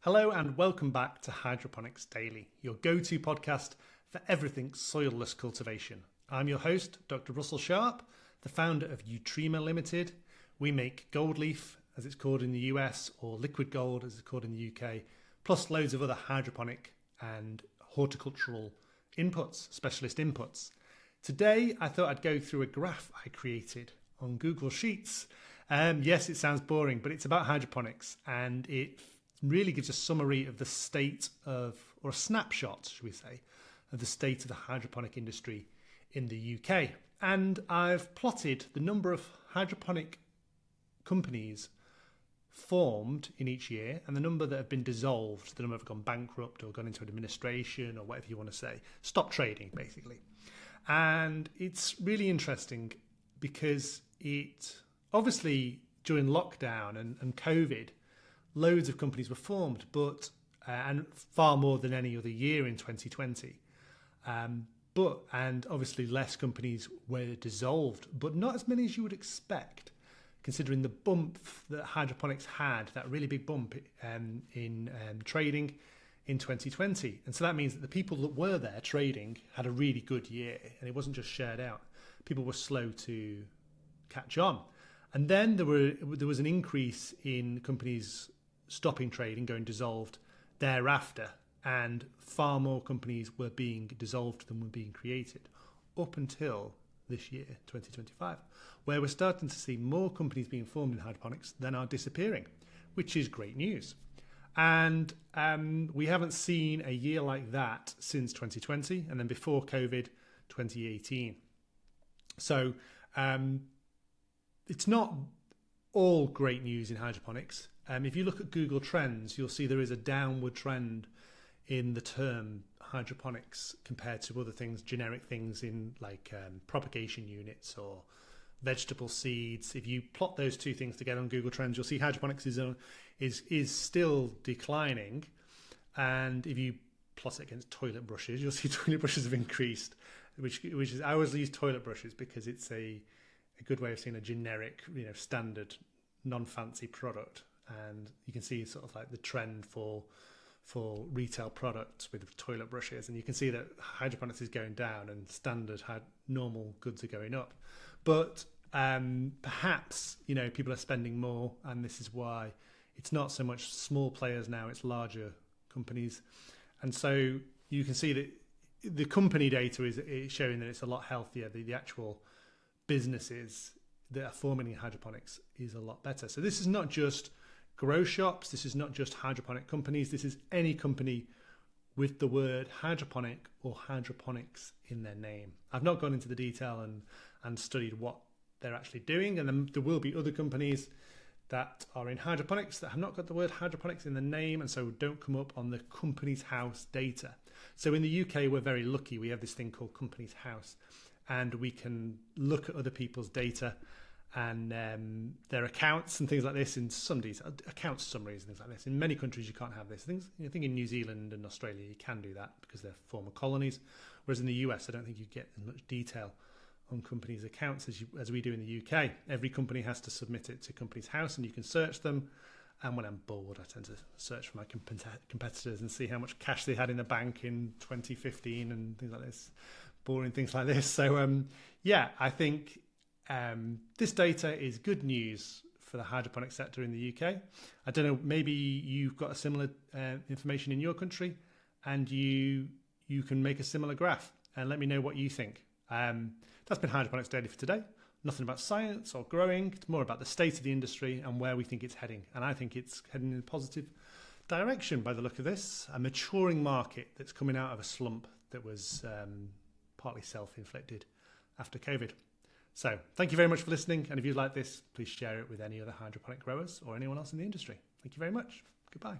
Hello and welcome back to Hydroponics Daily, your go-to podcast for everything soilless cultivation. I'm your host, Dr. Russell Sharp, the founder of Utrema Limited. We make gold leaf, as it's called in the US, or liquid gold, as it's called in the UK, plus loads of other hydroponic and horticultural inputs, specialist inputs. Today, I thought I'd go through a graph I created on Google Sheets. Yes, it sounds boring, but it's about hydroponics, and it really gives a summary of the state of, or a snapshot, should we say, of the state of the hydroponic industry in the UK. And I've plotted the number of hydroponic companies formed in each year and the number that have been dissolved, the number that have gone bankrupt or gone into administration or whatever you want to say, stop trading basically. And it's really interesting because it obviously during lockdown and COVID, loads of companies were formed, but and far more than any other year in 2020. And obviously less companies were dissolved, but not as many as you would expect, considering the bump that hydroponics had, that really big bump in trading in 2020. And so that means that the people that were there trading had a really good year, and it wasn't just shared out. People were slow to catch on. And then there was an increase in companies stopping trading, going dissolved thereafter, and far more companies were being dissolved than were being created up until this year, 2025, where we're starting to see more companies being formed in hydroponics than are disappearing, which is great news. And we haven't seen a year like that since 2020, and then before COVID, 2018. So it's not all great news in hydroponics. If you look at Google Trends, you'll see there is a downward trend in the term hydroponics compared to other things, generic things in like propagation units or vegetable seeds. If you plot those two things together on Google Trends, you'll see hydroponics is still declining. And if you plot it against toilet brushes, you'll see toilet brushes have increased, which is, I always use toilet brushes because it's a good way of seeing a generic, standard, non-fancy product. And you can see sort of like the trend for retail products with toilet brushes, and you can see that hydroponics is going down and standard normal goods are going up. But perhaps people are spending more, and this is why it's not so much small players now, it's larger companies. And so you can see that the company data is showing that it's a lot healthier. The actual businesses that are forming in hydroponics is a lot better. So this is not just grow shops, this is not just hydroponic companies, this is any company with the word hydroponic or hydroponics in their name. I've not gone into the detail and studied what they're actually doing, and then there will be other companies that are in hydroponics that have not got the word hydroponics in the name, and so don't come up on the Companies House data. So in the UK, we're very lucky. We have this thing called Companies House, and we can look at other people's data and their accounts and things like this in some detail, account summaries and things like this. In many countries, you can't have this. I think in New Zealand and Australia, you can do that because they're former colonies. Whereas in the US, I don't think you get as much detail on companies' accounts as we do in the UK. Every company has to submit it to Companies House, and you can search them. And when I'm bored, I tend to search for my competitors and see how much cash they had in the bank in 2015 and things like this, boring things like this. So yeah, I think this data is good news for the hydroponic sector in the UK. I don't know, maybe you've got a similar information in your country and you can make a similar graph and let me know what you think. That's been Hydroponics Daily for today. Nothing about science or growing. It's more about the state of the industry and where we think it's heading. And I think it's heading in a positive direction by the look of this. A maturing market that's coming out of a slump that was partly self-inflicted after COVID. So thank you very much for listening. And if you like this, please share it with any other hydroponic growers or anyone else in the industry. Thank you very much. Goodbye.